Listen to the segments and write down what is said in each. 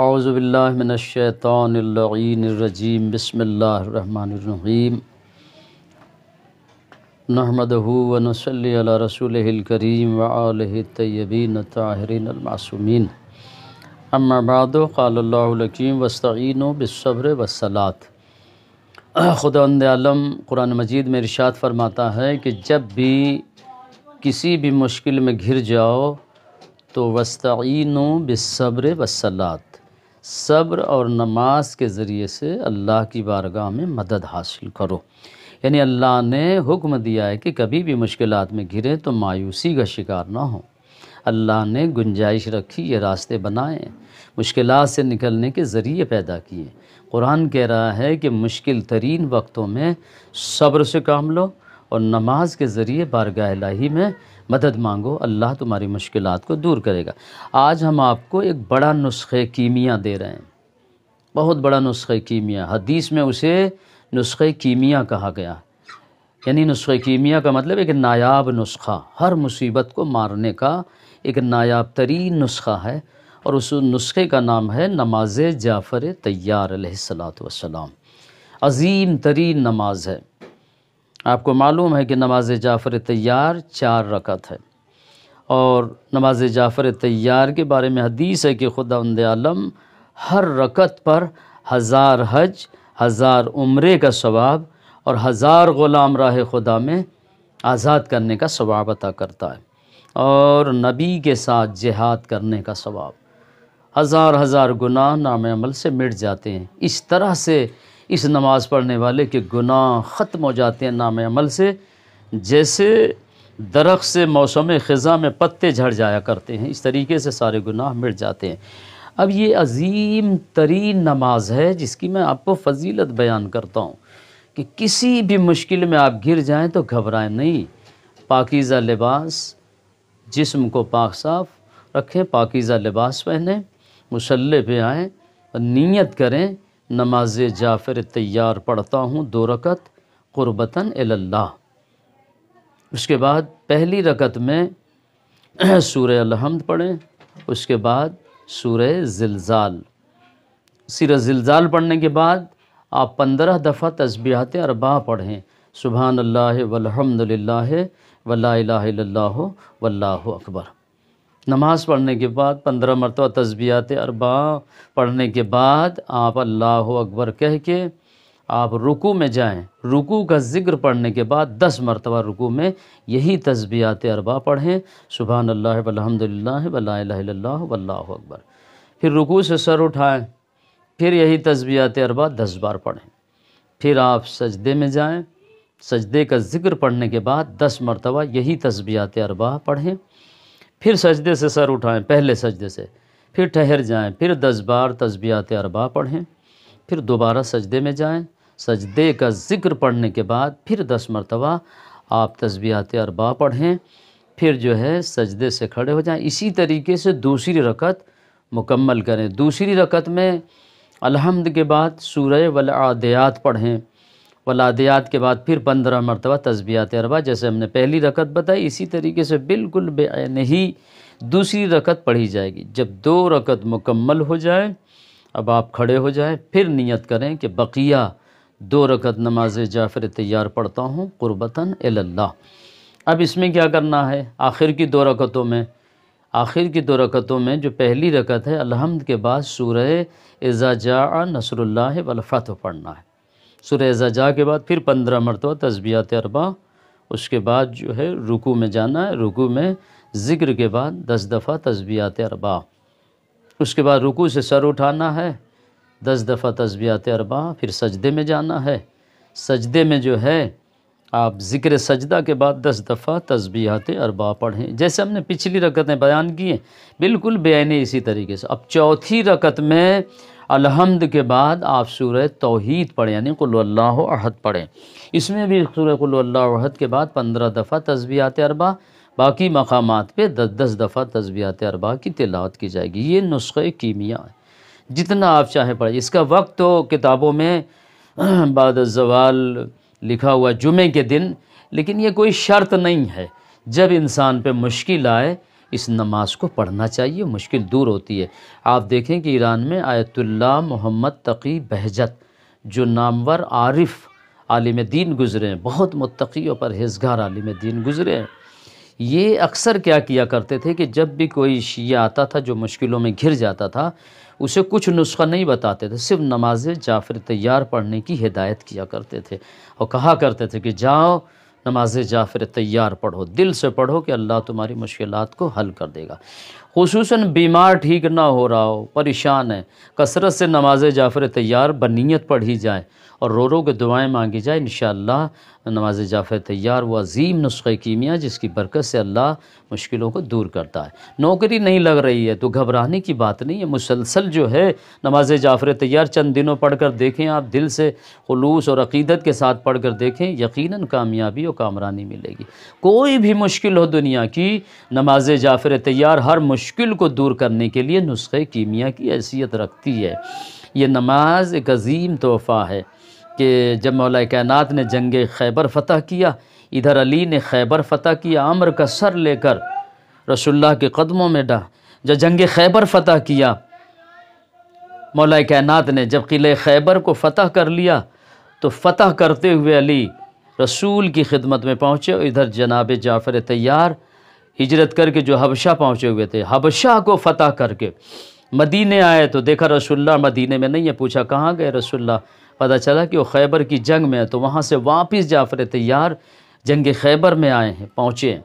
اعوذ باللہ من الشیطان اللعین الرجیم بسم اللہ الرحمن الرحیم نحمدہ ونصلی علی رسولہ الکریم وآلہ الطیبین الطاہرین المعصومین اما بعد قال اللہ الحکیم واستعینوا بالصبر والصلاۃ۔ خداوند عالم قرآن مجید میں ارشاد فرماتا ہے کہ جب بھی کسی بھی مشکل میں گھر جاؤ تو واستعینوا بالصبر والصلاۃ، صبر اور نماز کے ذریعے سے اللہ کی بارگاہ میں مدد حاصل کرو۔ یعنی اللہ نے حکم دیا ہے کہ کبھی بھی مشکلات میں گھرے تو مایوسی کا شکار نہ ہو۔ اللہ نے گنجائش رکھی، یہ راستے بنائے، مشکلات سے نکلنے کے ذریعے پیدا کیے۔ قرآن کہہ رہا ہے کہ مشکل ترین وقتوں میں صبر سے کام لو اور نماز کے ذریعے بارگاہ الہی میں مدد مانگو، اللہ تمہاری مشکلات کو دور کرے گا۔ آج ہم آپ کو ایک بڑا نسخہ کیمیا دے رہے ہیں، بہت بڑا نسخہ کیمیا۔ حدیث میں اسے نسخہ کیمیا کہا گیا، یعنی نسخہ کیمیا کا مطلب ایک نایاب نسخہ، ہر مصیبت کو مارنے کا ایک نایاب ترین نسخہ ہے، اور اس نسخے کا نام ہے نماز جعفر طیار علیہ السلام۔ عظیم ترین نماز ہے۔ آپ کو معلوم ہے کہ نماز جعفر طیار 4 رکعت ہے، اور نماز جعفر طیار کے بارے میں حدیث ہے کہ خداوند عالم ہر رکعت پر 1000 حج، 1000 عمرے کا ثواب اور 1000 غلام راہ خدا میں آزاد کرنے کا ثواب عطا کرتا ہے، اور نبی کے ساتھ جہاد کرنے کا ثواب۔ 1000 گناہ نام عمل سے مٹ جاتے ہیں۔ اس طرح سے اس نماز پڑھنے والے کے گناہ ختم ہو جاتے ہیں نام عمل سے، جیسے درخت سے موسم خزاں میں پتے جھڑ جایا کرتے ہیں، اس طریقے سے سارے گناہ مٹ جاتے ہیں۔ اب یہ عظیم ترین نماز ہے جس کی میں آپ کو فضیلت بیان کرتا ہوں کہ کسی بھی مشکل میں آپ گر جائیں تو گھبرائیں نہیں، پاکیزہ لباس، جسم کو پاک صاف رکھیں، پاکیزہ لباس پہنیں، مصلی پہ آئیں اور نیت کریں نماز جعفر طیار پڑھتا ہوں 2 رکعت قربتاً الی اللہ۔ اس کے بعد پہلی رکعت میں سورہ الحمد پڑھیں، اس کے بعد سورہ زلزال۔ سورہ زلزال پڑھنے کے بعد آپ 15 دفعہ تسبیحات 4 پڑھیں، سبحان اللہ والحمد للہ ولا الہ الا اللہ واللہ اکبر۔ نماز پڑھنے کے بعد 15 مرتبہ تسبیحات 4 پڑھنے کے بعد آپ اللہ اکبر کہہ کے آپ رکوع میں جائیں۔ رکوع کا ذکر پڑھنے کے بعد 10 مرتبہ رکوع میں یہی تسبیحات 4 پڑھیں، سبحان اللہ والحمد للہ ولا الہ الا اللہ واللہ اکبر۔ پھر رکوع سے سر اٹھائیں، پھر یہی تسبیحات 4 10 بار پڑھیں۔ پھر آپ سجدے میں جائیں، سجدے کا ذکر پڑھنے کے بعد 10 مرتبہ یہی تسبیحات 4 پڑھیں۔ پھر سجدے سے سر اٹھائیں، پہلے سجدے سے، پھر ٹھہر جائیں، پھر 10 بار تسبیحات 4 پڑھیں۔ پھر دوبارہ سجدے میں جائیں، سجدے کا ذکر پڑھنے کے بعد پھر 10 مرتبہ آپ تسبیحات 4 پڑھیں، پھر جو ہے سجدے سے کھڑے ہو جائیں۔ اسی طریقے سے دوسری رکعت مکمل کریں۔ دوسری رکعت میں الحمد کے بعد سورہ والعادیات پڑھیں، والعادیات کے بعد پھر 15 مرتبہ تسبیحات 4 جیسے ہم نے پہلی رکعت بتائی، اسی طریقے سے بالکل بے عین ہی دوسری رکعت پڑھی جائے گی۔ جب 2 رکعت مکمل ہو جائیں اب آپ کھڑے ہو جائیں، پھر نیت کریں کہ بقیہ 2 رکعت نماز جعفر طیار پڑھتا ہوں قربتاً الی اللہ۔ اب اس میں کیا کرنا ہے؟ آخر کی 2 رکعتوں میں جو پہلی رکعت ہے الحمد کے بعد سورہ اذا جاء نصر اللہ والفتح پڑھنا ہے۔ سورہ اذا جاء کے بعد پھر 15 مرتبہ تسبیحات 4، اس کے بعد جو ہے رکوع میں جانا ہے، رکوع میں ذکر کے بعد 10 دفعہ تسبیحات 4، اس کے بعد رکوع سے سر اٹھانا ہے، 10 دفعہ تسبیحات 4، پھر سجدے میں جانا ہے، سجدے میں جو ہے آپ ذکر سجدہ کے بعد 10 دفعہ تسبیحات 4 پڑھیں، جیسے ہم نے پچھلی رکعتیں بیان کی ہیں بالکل بے عین اسی طریقے سے۔ اب چوتھی رکعت میں الحمد کے بعد آپ سورہ توحید پڑھیں، یعنی قل اللہ احد پڑھیں۔ اس میں بھی سورہ قل اللہ احد کے بعد 15 دفعہ تسبیحات 4، باقی مقامات پہ 10 دفعہ تسبیحات 4 کی تلاوت کی جائے گی۔ یہ نسخہ کیمیا ہے، جتنا آپ چاہیں پڑھیں۔ اس کا وقت تو کتابوں میں بعد الزوال لکھا ہوا جمعے کے دن، لیکن یہ کوئی شرط نہیں ہے۔ جب انسان پہ مشکل آئے اس نماز کو پڑھنا چاہیے، مشکل دور ہوتی ہے۔ آپ دیکھیں کہ ایران میں آیت اللہ محمد تقی بہجت جو نامور عارف عالم دین گزرے ہیں، بہت متقی اور پرہیزگار عالم دین گزرے ہیں، یہ اکثر کیا کرتے تھے کہ جب بھی کوئی شیعہ آتا تھا جو مشکلوں میں گھر جاتا تھا، اسے کچھ نسخہ نہیں بتاتے تھے، صرف نماز جعفر طیار پڑھنے کی ہدایت کیا کرتے تھے اور کہا کرتے تھے کہ جاؤ نماز جعفر طیار پڑھو، دل سے پڑھو کہ اللہ تمہاری مشکلات کو حل کر دے گا۔ خصوصاً بیمار ٹھیک نہ ہو رہا ہو، پریشان ہے، کثرت سے نماز جعفر طیار بنیت پڑھی جائے اور رو کے دعائیں مانگی جائے، انشاءاللہ نماز جعفر طیار وہ عظیم نسخہ کیمیا جس کی برکت سے اللہ مشکلوں کو دور کرتا ہے۔ نوکری نہیں لگ رہی ہے تو گھبرانے کی بات نہیں ہے، مسلسل جو ہے نماز جعفر طیار چند دنوں پڑھ کر دیکھیں، آپ دل سے خلوص اور عقیدت کے ساتھ پڑھ کر دیکھیں، یقیناً کامیابی اور کامرانی ملے گی۔ کوئی بھی مشکل ہو دنیا کی، نماز جعفر طیار ہر مشکل کو دور کرنے کے لیے نسخہ کیمیا کی حیثیت رکھتی ہے۔ یہ نماز ایک عظیم تحفہ ہے کہ جب مولا کائنات نے جنگ خیبر فتح کیا، ادھر علی نے خیبر فتح کیا، عمر کا سر لے کر رسول اللہ کے قدموں میں جب جنگ خیبر فتح کیا، مولا کائنات نے جب قلعہ خیبر کو فتح کر لیا تو فتح کرتے ہوئے علی رسول کی خدمت میں پہنچے، اور ادھر جناب جعفر طیار ہجرت کر کے جو حبشہ پہنچے ہوئے تھے، حبشہ کو فتح کر کے مدینے آئے تو دیکھا رسول اللہ مدینے میں نہیں ہے، پوچھا کہاں گئے رسول اللہ، پتہ چلا کہ وہ خیبر کی جنگ میں ہے، تو وہاں سے واپس جعفر طیار جنگ خیبر میں آئے ہیں، پہنچے ہیں۔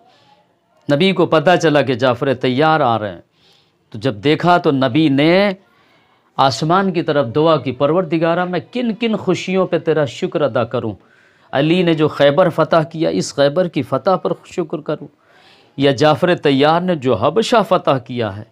نبی کو پتہ چلا کہ جعفر طیار آ رہے ہیں، تو جب دیکھا تو نبی نے آسمان کی طرف دعا کی، پروردگارہ میں کن کن خوشیوں پہ تیرا شکر ادا کروں؟ علی نے جو خیبر فتح کیا، اس خیبر کی فتح پر شکر کروں، یا جعفر طیار نے جو حبشہ فتح کیا ہے؟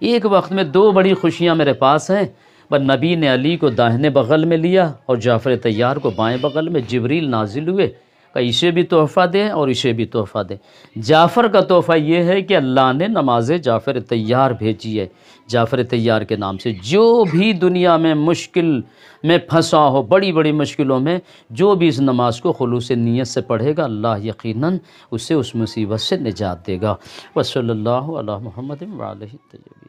ایک وقت میں دو بڑی خوشیاں میرے پاس ہیں، پر نبی نے علی کو داہنے بغل میں لیا اور جعفر طیار کو بائیں بغل میں، جبریل نازل ہوئے کہ اسے بھی تحفہ دیں اور اسے بھی تحفہ دیں۔ جعفر کا تحفہ یہ ہے کہ اللہ نے نماز جعفر طیار بھیجی ہے، جعفر طیار کے نام سے۔ جو بھی دنیا میں مشکل میں پھنسا ہو، بڑی بڑی مشکلوں میں، جو بھی اس نماز کو خلوص نیت سے پڑھے گا، اللہ یقیناً اسے اس مصیبت سے نجات دے گا۔ وصلی اللہ علی محمد وآلہ الطیبین۔